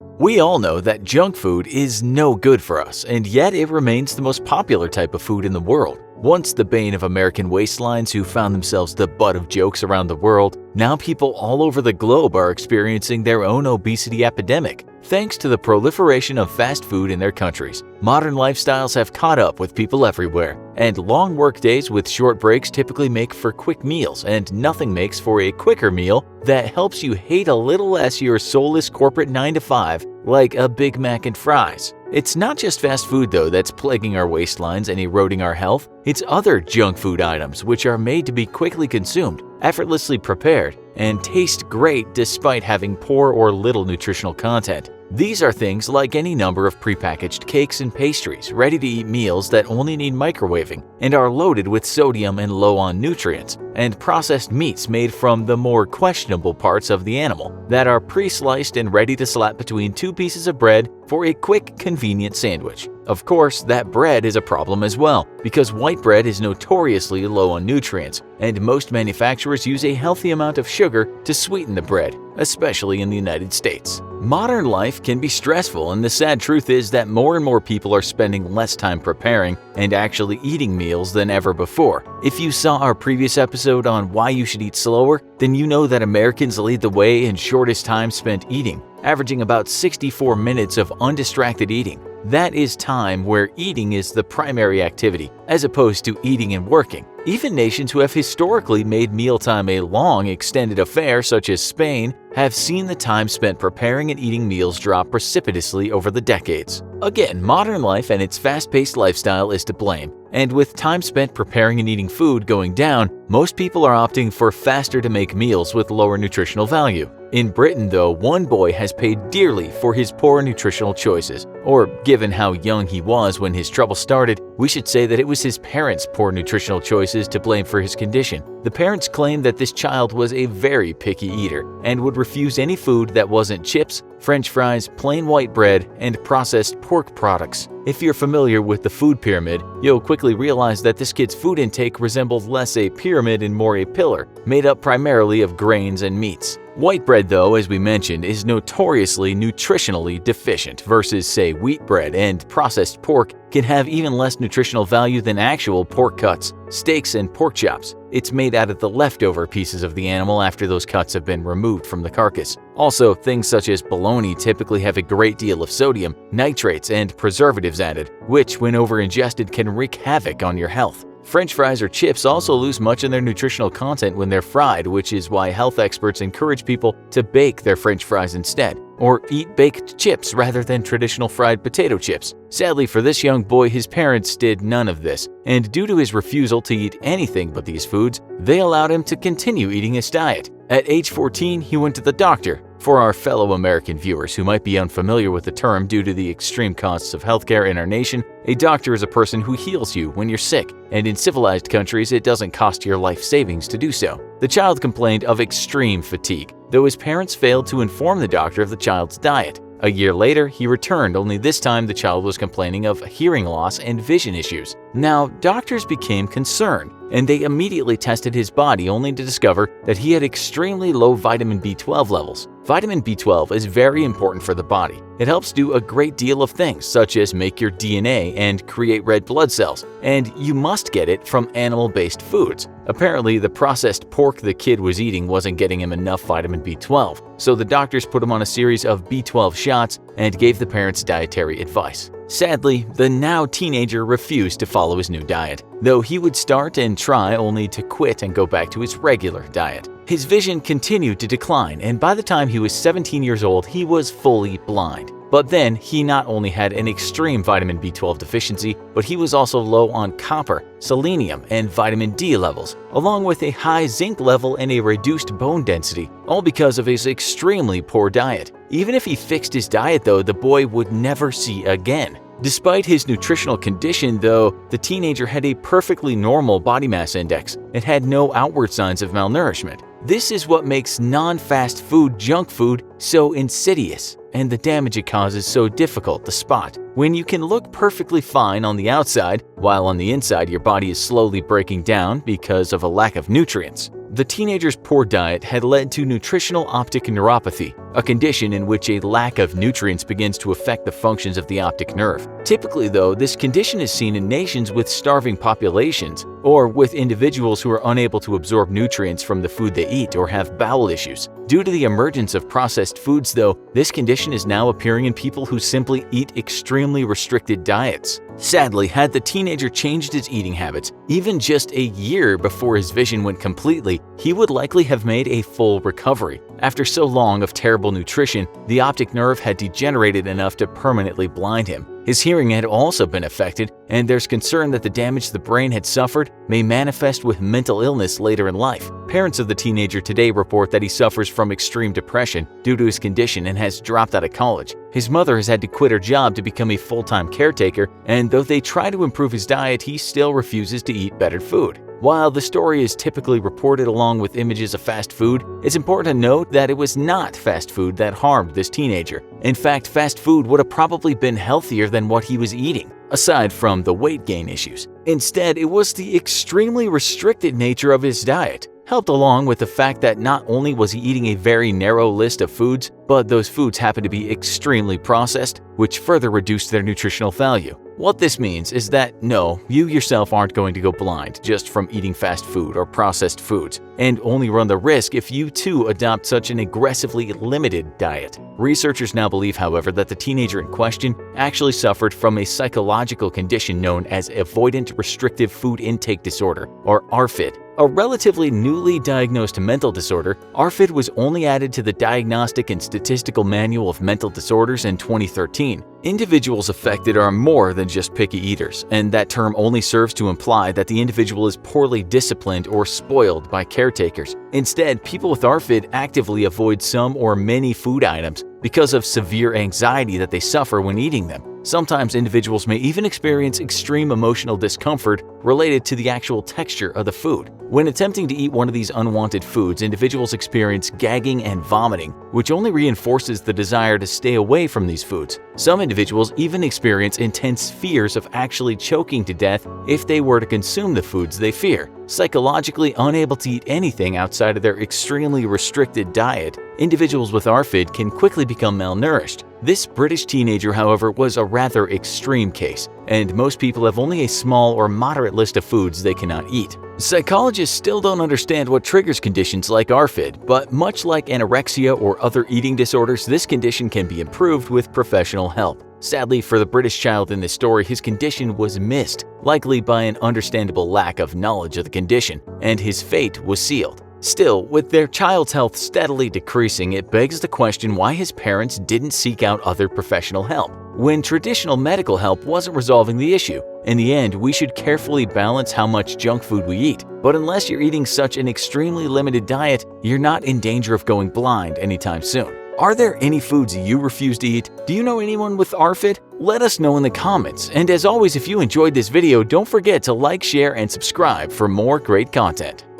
We all know that junk food is no good for us, and yet it remains the most popular type of food in the world. Once the bane of American waistlines who found themselves the butt of jokes around the world, now people all over the globe are experiencing their own obesity epidemic, thanks to the proliferation of fast food in their countries. Modern lifestyles have caught up with people everywhere, and long work days with short breaks typically make for quick meals, and nothing makes for a quicker meal that helps you hate a little less your soulless corporate 9-to-5 like a Big Mac and fries. It's not just fast food though that's plaguing our waistlines and eroding our health, it's other junk food items which are made to be quickly consumed, effortlessly prepared, and taste great despite having poor or little nutritional content. These are things like any number of prepackaged cakes and pastries, ready-to-eat meals that only need microwaving and are loaded with sodium and low on nutrients, and processed meats made from the more questionable parts of the animal that are pre-sliced and ready to slap between two pieces of bread for a quick, convenient sandwich. Of course, that bread is a problem as well, because white bread is notoriously low on nutrients, and most manufacturers use a healthy amount of sugar to sweeten the bread, especially in the United States. Modern life can be stressful, and the sad truth is that more and more people are spending less time preparing and actually eating meals than ever before. If you saw our previous episode on why you should eat slower, then you know that Americans lead the way in shortest time spent eating, averaging about 64 minutes of undistracted eating. That is time where eating is the primary activity, as opposed to eating and working. Even nations who have historically made mealtime a long, extended affair, such as Spain, have seen the time spent preparing and eating meals drop precipitously over the decades. Again, modern life and its fast-paced lifestyle is to blame, and with time spent preparing and eating food going down, most people are opting for faster-to-make meals with lower nutritional value. In Britain, though, one boy has paid dearly for his poor nutritional choices. Or, given how young he was when his trouble started, we should say that it was his parents' poor nutritional choices to blame for his condition. The parents claimed that this child was a very picky eater and would refuse any food that wasn't chips, French fries, plain white bread, and processed pork products. If you're familiar with the food pyramid, you'll quickly realize that this kid's food intake resembled less a pyramid and more a pillar, made up primarily of grains and meats. White bread, though, as we mentioned, is notoriously nutritionally deficient versus, say, wheat bread, and processed pork can have even less nutritional value than actual pork cuts, steaks, and pork chops. It's made out of the leftover pieces of the animal after those cuts have been removed from the carcass. Also, things such as bologna typically have a great deal of sodium, nitrates, and preservatives added, which, when over-ingested, can wreak havoc on your health. French fries or chips also lose much of their nutritional content when they're fried, which is why health experts encourage people to bake their French fries instead, or eat baked chips rather than traditional fried potato chips. Sadly for this young boy, his parents did none of this, and due to his refusal to eat anything but these foods, they allowed him to continue eating his diet. At age 14, he went to the doctor. For our fellow American viewers who might be unfamiliar with the term due to the extreme costs of healthcare in our nation, a doctor is a person who heals you when you're sick, and in civilized countries it doesn't cost your life savings to do so. The child complained of extreme fatigue, though his parents failed to inform the doctor of the child's diet. A year later, he returned, only this time the child was complaining of hearing loss and vision issues. Now, doctors became concerned, and they immediately tested his body only to discover that he had extremely low vitamin B12 levels. Vitamin B12 is very important for the body. It helps do a great deal of things, such as make your DNA and create red blood cells, and you must get it from animal-based foods. Apparently, the processed pork the kid was eating wasn't getting him enough vitamin B12, so the doctors put him on a series of B12 shots and gave the parents dietary advice. Sadly, the now teenager refused to follow his new diet, though he would start and try only to quit and go back to his regular diet. His vision continued to decline, and by the time he was 17 years old, he was fully blind. But then, he not only had an extreme vitamin B12 deficiency, but he was also low on copper, selenium, and vitamin D levels, along with a high zinc level and a reduced bone density, all because of his extremely poor diet. Even if he fixed his diet, though, the boy would never see again. Despite his nutritional condition, though, the teenager had a perfectly normal body mass index and had no outward signs of malnourishment. This is what makes non-fast food junk food so insidious, and the damage it causes so difficult to spot. When you can look perfectly fine on the outside, while on the inside your body is slowly breaking down because of a lack of nutrients. The teenager's poor diet had led to nutritional optic neuropathy, a condition in which a lack of nutrients begins to affect the functions of the optic nerve. Typically, though, this condition is seen in nations with starving populations or with individuals who are unable to absorb nutrients from the food they eat or have bowel issues. Due to the emergence of processed foods, though, this condition is now appearing in people who simply eat extremely restricted diets. Sadly, had the teenager changed his eating habits even just a year before his vision went completely, he would likely have made a full recovery. After so long of terrible nutrition, the optic nerve had degenerated enough to permanently blind him. His hearing had also been affected, and there's concern that the damage the brain had suffered may manifest with mental illness later in life. Parents of the teenager today report that he suffers from extreme depression due to his condition and has dropped out of college. His mother has had to quit her job to become a full-time caretaker, and though they try to improve his diet, he still refuses to eat better food. While the story is typically reported along with images of fast food, it's important to note that it was not fast food that harmed this teenager. In fact, fast food would have probably been healthier than what he was eating, aside from the weight gain issues. Instead, it was the extremely restricted nature of his diet, helped along with the fact that not only was he eating a very narrow list of foods, but those foods happened to be extremely processed, which further reduced their nutritional value. What this means is that no, you yourself aren't going to go blind just from eating fast food or processed foods, and only run the risk if you too adopt such an aggressively limited diet. Researchers now believe, however, that the teenager in question actually suffered from a psychological condition known as Avoidant Restrictive Food Intake Disorder, or ARFID. A relatively newly diagnosed mental disorder, ARFID was only added to the Diagnostic and Statistical Manual of Mental Disorders in 2013. Individuals affected are more than just picky eaters, and that term only serves to imply that the individual is poorly disciplined or spoiled by caretakers. Instead, people with ARFID actively avoid some or many food items because of severe anxiety that they suffer when eating them. Sometimes individuals may even experience extreme emotional discomfort related to the actual texture of the food. When attempting to eat one of these unwanted foods, individuals experience gagging and vomiting, which only reinforces the desire to stay away from these foods. Some individuals even experience intense fears of actually choking to death if they were to consume the foods they fear. Psychologically unable to eat anything outside of their extremely restricted diet, individuals with ARFID can quickly become malnourished. This British teenager, however, was a rather extreme case, and most people have only a small or moderate list of foods they cannot eat. Psychologists still don't understand what triggers conditions like ARFID, but much like anorexia or other eating disorders, this condition can be improved with professional help. Sadly, for the British child in this story, his condition was missed, likely by an understandable lack of knowledge of the condition, and his fate was sealed. Still, with their child's health steadily decreasing, it begs the question why his parents didn't seek out other professional help, when traditional medical help wasn't resolving the issue. In the end, we should carefully balance how much junk food we eat, but unless you're eating such an extremely limited diet, you're not in danger of going blind anytime soon. Are there any foods you refuse to eat? Do you know anyone with ARFID? Let us know in the comments, and as always, if you enjoyed this video, don't forget to like, share, and subscribe for more great content.